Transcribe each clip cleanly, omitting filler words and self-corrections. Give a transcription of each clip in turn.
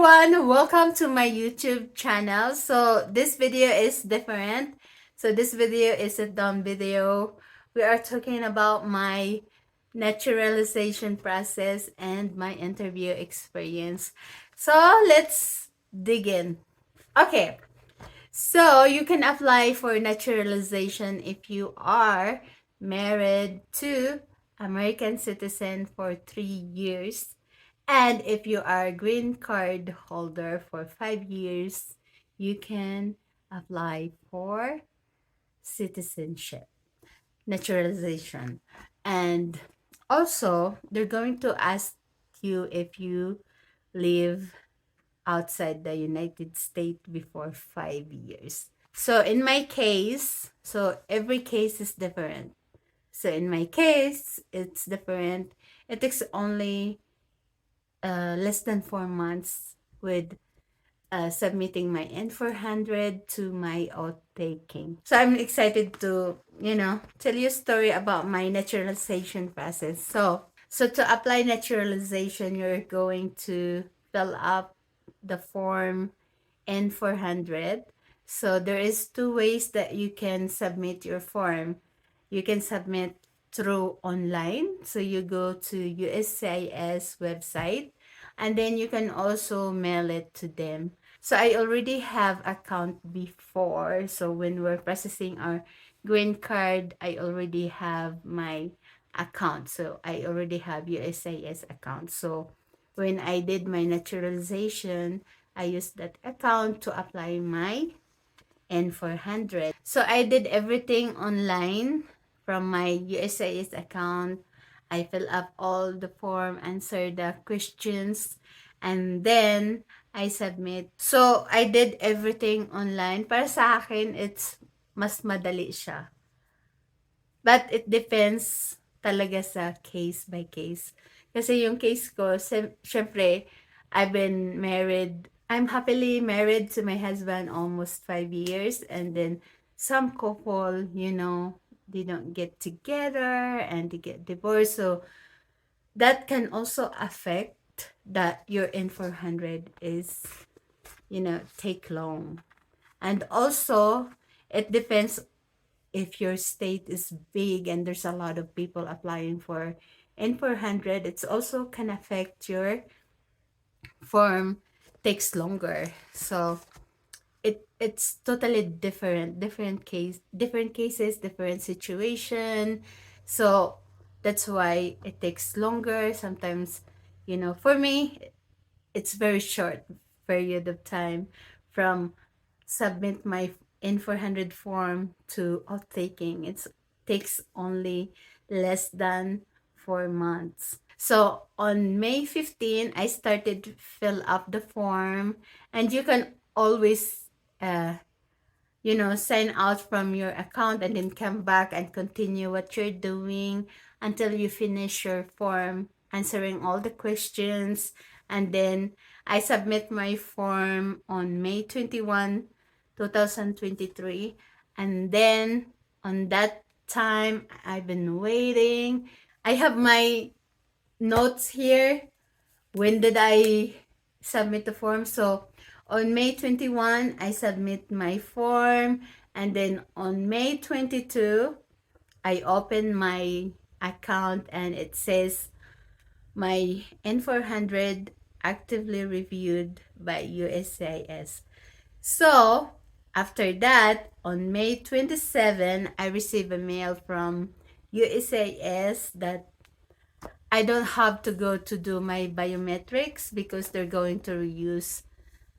everyone, welcome to my YouTube channel. So this video is different. So this video is a dumb video. We are talking about my naturalization process and my interview experience. So let's dig in. Okay, so you can apply for naturalization if you are married to American citizen for 3 years, and if you are a green card holder for 5 years, you can apply for citizenship naturalization. And also, they're going to ask you if you live outside the United States before 5 years. So in my case, so every case is different. So in my case, it's different. It takes only less than 4 months with submitting my N400 to my oath taking. So I'm excited to, tell you a story about my naturalization process. So to apply naturalization, you're going to fill up the form N400. So there is two ways that you can submit your form. You can submit through online. So you go to USCIS website, and then you can also mail it to them. So I already have account before. So when we're processing our green card, I already have my account. So I already have USCIS account. So when I did my naturalization, I used that account to apply my N400. So I did everything online from my USIS account. I fill up all the form, answer the questions, and then I submit. So I did everything online. Para sa akin, it's mas madali siya. But it depends talaga sa case by case. Kasi yung case ko, syempre, I've been married. I'm happily married to my husband almost 5 years. And then some couple, they don't get together and they get divorced. So that can also affect that your N400 is, take long. And also, it depends if your state is big and there's a lot of people applying for N400. It's also can affect your form takes longer. So it's totally different cases, different situation. So that's why it takes longer sometimes. For me, it's very short period of time from submit my N400 form to oath taking. It takes only less than 4 months. So on May 15, I started to fill up the form, and you can always, sign out from your account and then come back and continue what you're doing until you finish your form, answering all the questions. And then I submit my form on May 21, 2023. And then on that time, I've been waiting. I have my notes here. When did I submit the form? So on May 21, I submit my form. And then on May 22, I open my account and it says my N400 actively reviewed by USCIS. So after that, on May 27, I received a mail from USCIS that I don't have to go to do my biometrics because they're going to reuse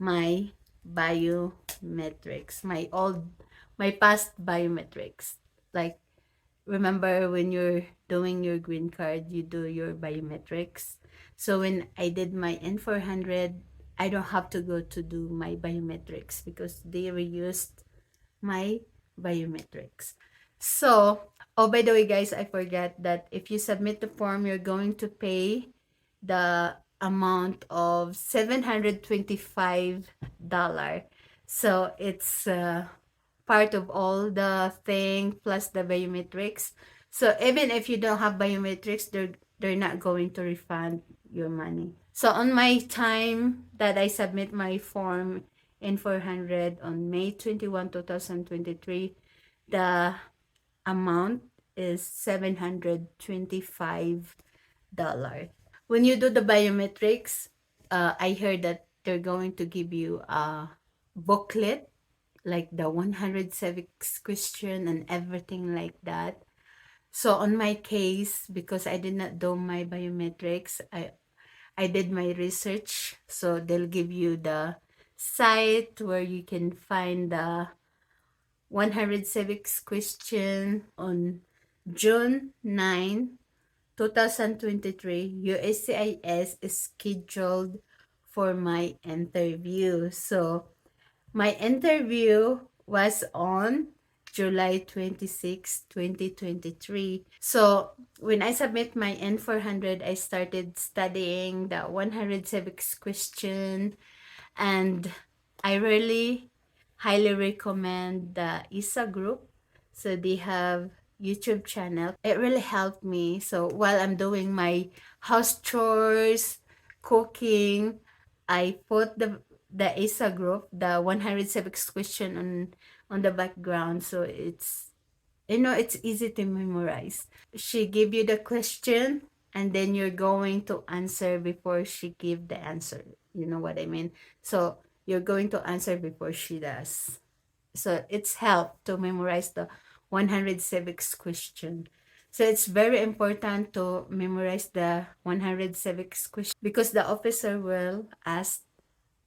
my biometrics, my past biometrics. Like, remember when you're doing your green card, you do your biometrics. So when I did my N400, I don't have to go to do my biometrics because they reused my biometrics. So, oh, by the way, guys, I forgot that if you submit the form, you're going to pay the amount of $725. So it's part of all the thing plus the biometrics. So even if you don't have biometrics, they're not going to refund your money. So on my time that I submit my form N400 on May 21, 2023, the amount is $725. When you do the biometrics, I heard that they're going to give you a booklet, like the 100 civics question and everything like that. So on my case, because I did not do my biometrics, I did my research. So they'll give you the site where you can find the 100 civics question on June 9, 2023. USCIS is scheduled for my interview. So my interview was on July 26, 2023. So when I submit my N400, I started studying the 100 civics question, and I really highly recommend the ISA group. So they have YouTube channel. It really helped me. So while I'm doing my house chores, cooking, I put the ISA group, the 100 civics question on the background. So it's easy to memorize. She give you the question, and then you're going to answer before she give the answer. You know what I mean? So you're going to answer before she does. So it's help to memorize the 100 civics question. So it's very important to memorize the 100 civics question, because the officer will ask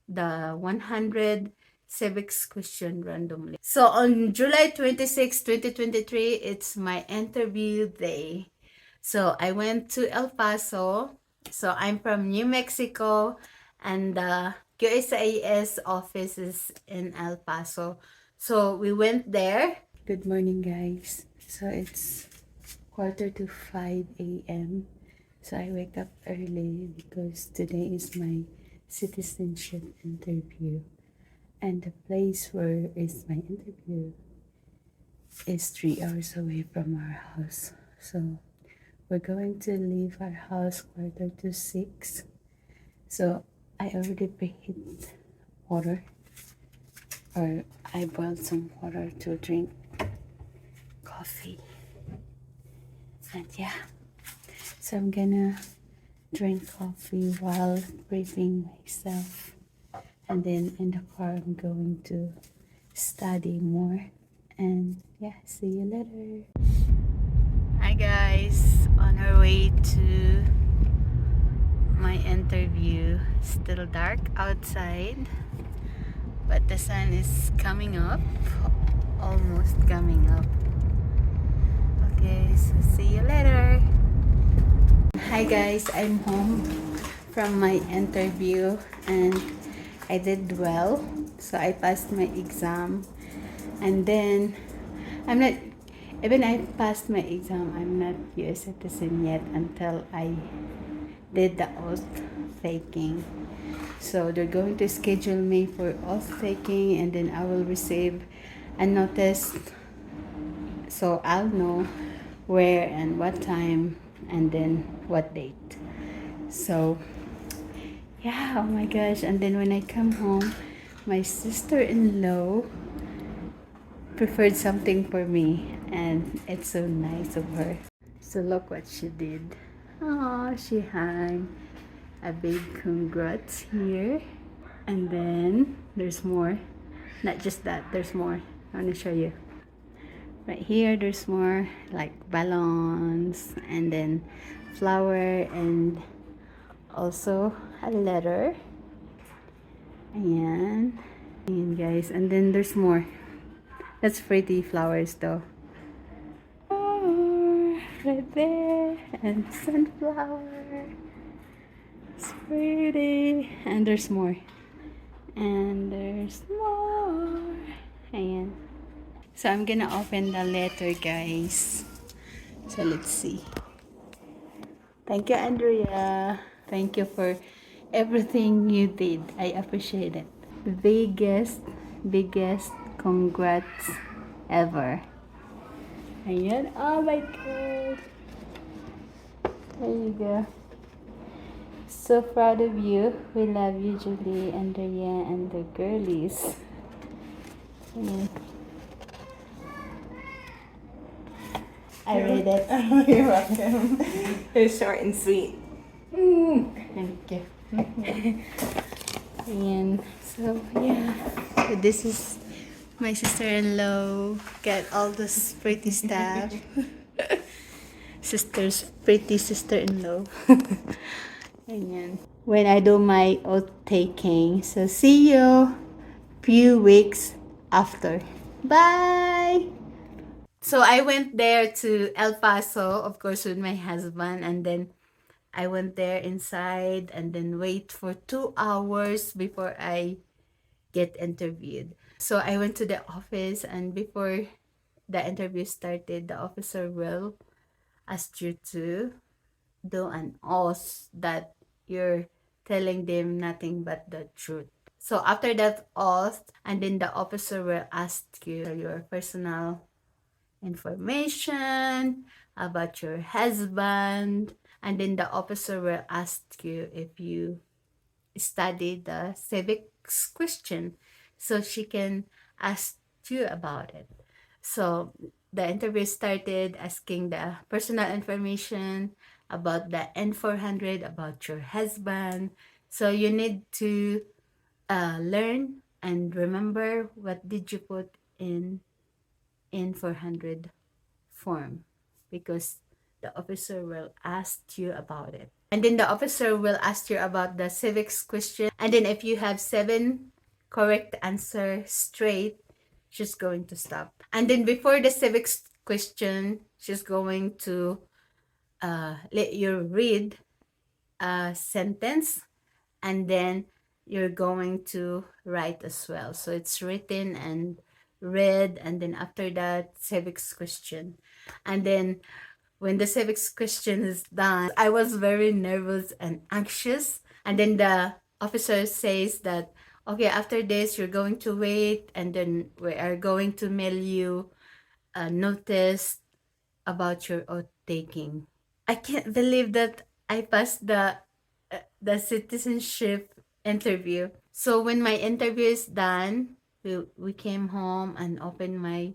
the 100 civics question randomly. So on July 26, 2023, it's my interview day. So I went to El Paso. So I'm from New Mexico, and the QSIS office is in El Paso. So we went there. Good morning, guys. So it's 4:45 a.m. So I wake up early because today is my citizenship interview, and the place where is my interview is 3 hours away from our house. So we're going to leave our house 5:45. So I already preheat water, or I boiled some water to drink coffee. And yeah, so I'm gonna drink coffee while briefing myself, and then in the car I'm going to study more. And yeah, see you later. Hi guys, on our way to my interview. Still dark outside, but the sun is coming up, almost coming up. Okay, so see you later. Hi guys, I'm home from my interview, and I did well. So I passed my exam, and then I'm not, even I passed my exam, I'm not US citizen yet until I did the oath taking. So they're going to schedule me for oath taking, and then I will receive a notice, so I'll know where and what time and then what date. So yeah, oh my gosh. And then when I come home, my sister-in-law preferred something for me, and it's so nice of her. So look what she did. Oh, she hung a big congrats here, and then there's more. Not just that, there's more. I want to show you. Right here, there's more like balloons, and then flower, and also a letter. Ayan. Ayan guys, and then there's more. That's pretty flowers though. Oh, right there, and sunflower. It's pretty. And there's more. And there's more. Ayan. So I'm gonna open the letter, guys. So let's see. Thank you, Andrea. Thank you for everything you did. I appreciate it. Biggest congrats ever. Ayan. Oh my God. There you go. So proud of you. We love you, Julie and Diane and the girlies. Mm. I read it. Oh, you're welcome. It was short and sweet. Thank you. And so yeah, so this is my sister-in-law. Got all this pretty stuff. Pretty sister-in-law. Ayan. When I do my oath taking. So see you few weeks after. Bye. So I went there to El Paso, of course, with my husband, and then I went there inside and then wait for 2 hours before I get interviewed. So I went to the office, and before the interview started, the officer will ask you to do an oath that you're telling them nothing but the truth. So after that oath, and then the officer will ask you your personal information about your husband, and then the officer will ask you if you study the civics question, so she can ask you about it. So the interview started asking the personal information about the N400, about your husband. So you need to learn and remember what did you put in N400 form, because the officer will ask you about it. And then the officer will ask you about the civics question. And then if you have 7 correct answer straight, she's going to stop. And then before the civics question, she's going to let you read a sentence, and then you're going to write as well. So it's written and read, and then after that, civics question. And then when the civics question is done, I was very nervous and anxious. And then the officer says that, okay, after this, you're going to wait, and then we are going to mail you a notice about your oath taking. I can't believe that I passed the citizenship interview. So when my interview is done, we came home and opened my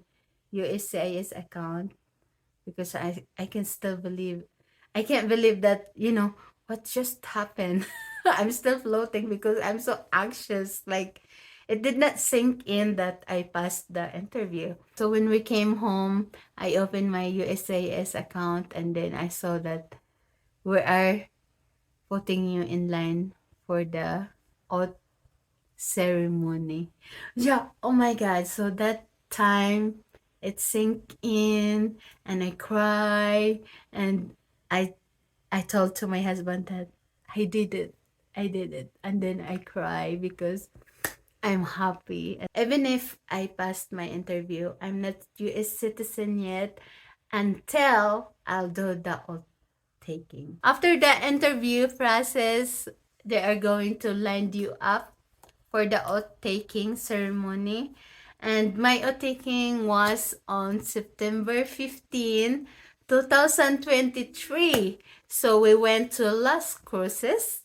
USCIS account, because I can still believe, I can't believe that, what just happened. I'm still floating because I'm so anxious. Like, it did not sink in that I passed the interview. So when we came home, I opened my USAS account, and then I saw that we are putting you in line for the oath ceremony. Yeah, oh my God. So that time it sank in, and I cry, and I I told to my husband that I did it. I did it. And then I cry because I'm happy. Even if I passed my interview, I'm not US citizen yet until I'll do the oath taking. After the interview process, they are going to line you up for the oath taking ceremony. And my oath taking was on September 15, 2023. So we went to Las Cruces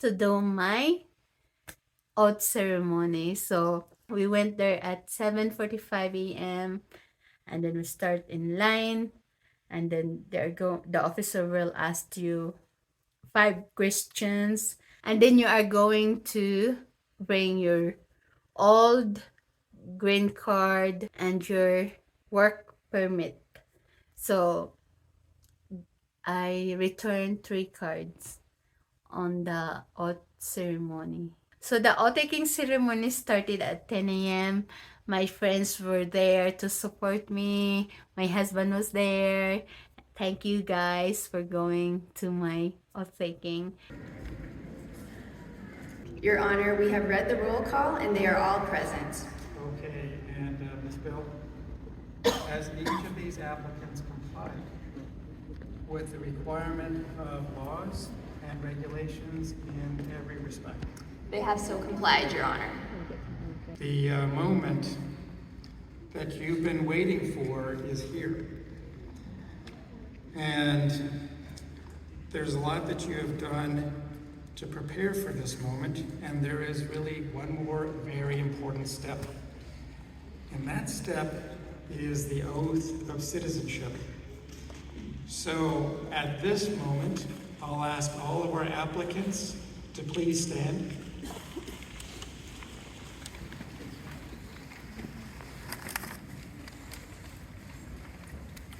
to do my oath ceremony. So we went there at 7:45 a.m. and then we start in line, and then the officer will ask you 5 questions, and then you are going to bring your old green card and your work permit. So I returned 3 cards on the oath ceremony. So the oath taking ceremony started at 10 a.m. My friends were there to support me. My husband was there. Thank you guys for going to my oath taking. Your Honor, we have read the roll call and they are all present. Okay, and Ms. Bill, has each of these applicants complied with the requirement of laws and regulations in every respect? They have so complied, Your Honor. The moment that you've been waiting for is here. And there's a lot that you have done to prepare for this moment, and there is really one more very important step. And that step is the oath of citizenship. So at this moment, I'll ask all of our applicants to please stand.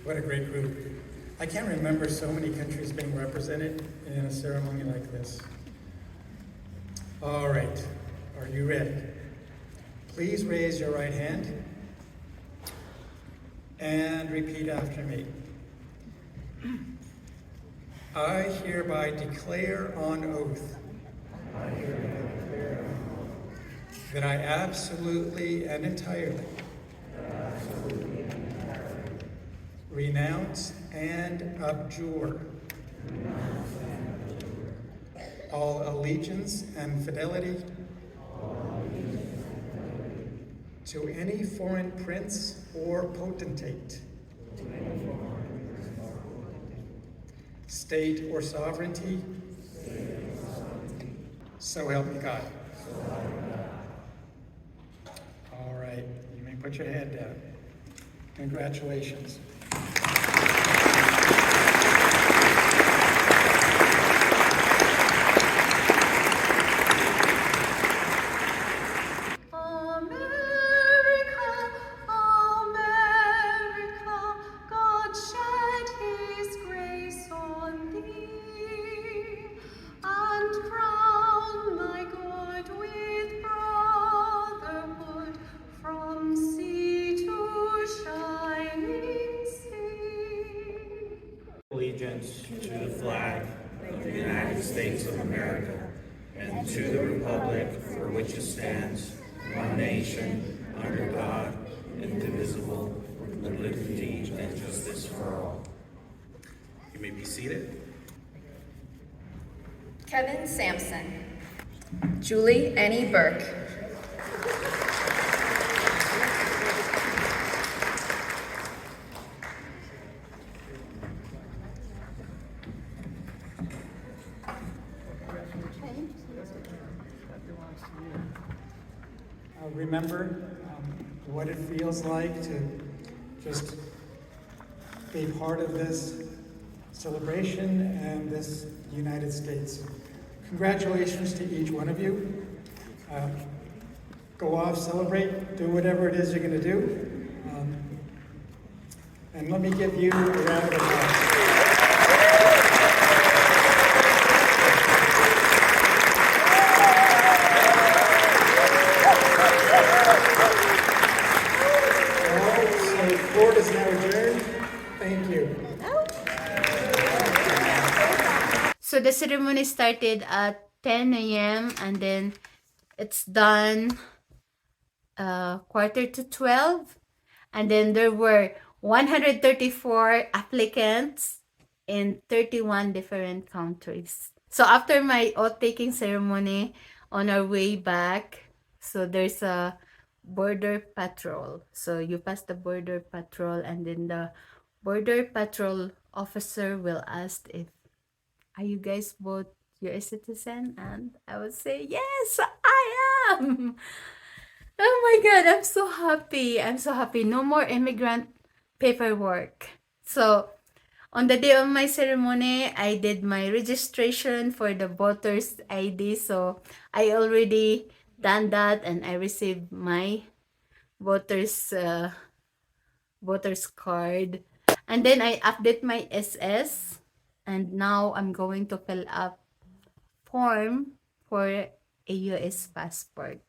What a great group. I can't remember so many countries being represented in a ceremony like this. All right, are you ready? Please raise your right hand and repeat after me. I hereby declare on oath that I absolutely and entirely renounce and abjure all allegiance and fidelity to any foreign prince or potentate, state or sovereignty, so help me God. All right, you may put your head down. Congratulations. Allegiance to the flag of the United States of America and to the republic for which it stands, one nation, under God, indivisible, with liberty and justice for all. You may be seated. Kevin Sampson. Julie Annie Burke. Remember what it feels like to just be part of this celebration and this United States. Congratulations to each one of you. Go off, celebrate, do whatever it is you're going to do. And let me give you a round of applause. Court is now adjourned. Thank you. So the ceremony started at 10 a.m. and then it's done quarter to 12. And then there were 134 applicants in 31 different countries. So after my oath-taking ceremony, on our way back, so there's a border patrol. So you pass the border patrol and then the border patrol officer will ask if, are you guys both US citizen? And I would say, yes, I am. Oh my God, I'm so happy. I'm so happy. No more immigrant paperwork. So on the day of my ceremony, I did my registration for the voter's ID. So I already done that and I received my voter's card. And then I update my SS. And now I'm going to fill up form for a US passport.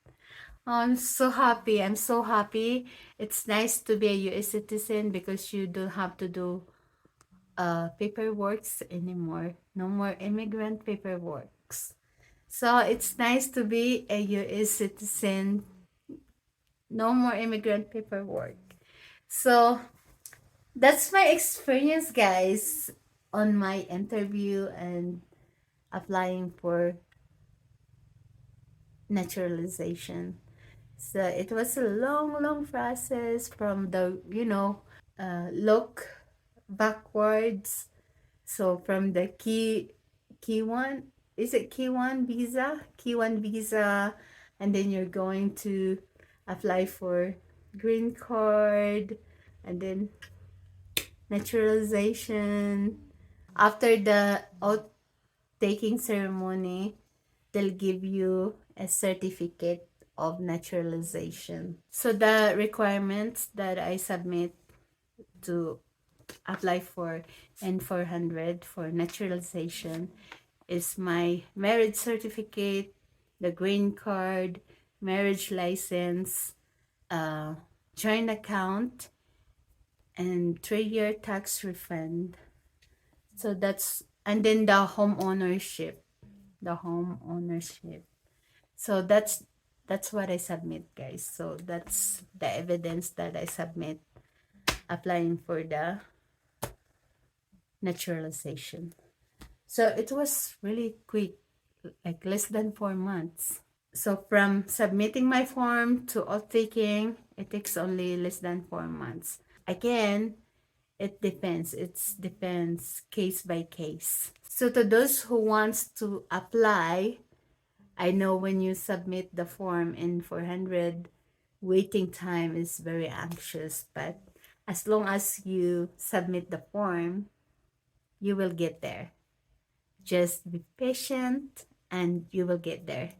I'm so happy. I'm so happy. It's nice to be a US citizen because you don't have to do paperwork anymore. No more immigrant paperwork. So it's nice to be a US citizen. No more immigrant paperwork. So that's my experience, guys, on my interview and applying for naturalization. So it was a long process from the, look backwards. So from the key one, is it K1 visa? K1 visa, and then you're going to apply for green card, and then naturalization. After the oath taking ceremony, they'll give you a certificate of naturalization. So the requirements that I submit to apply for N400 for naturalization is my marriage certificate, the green card, marriage license, joint account, and 3-year tax refund. So that's, and then the home ownership, the home ownership. So that's what I submit, guys. So that's the evidence that I submit applying for the naturalization. So it was really quick, like less than 4 months. So from submitting my form to oath taking, it takes only less than 4 months. Again, it depends. It depends case by case. So to those who wants to apply, I know when you submit the form in 400, waiting time is very anxious. But as long as you submit the form, you will get there. Just be patient and you will get there.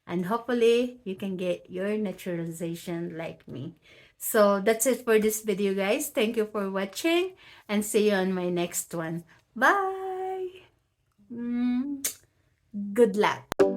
And hopefully you can get your naturalization like me. So that's it for this video, guys. Thank you for watching and see you on my next one. Bye. Good luck.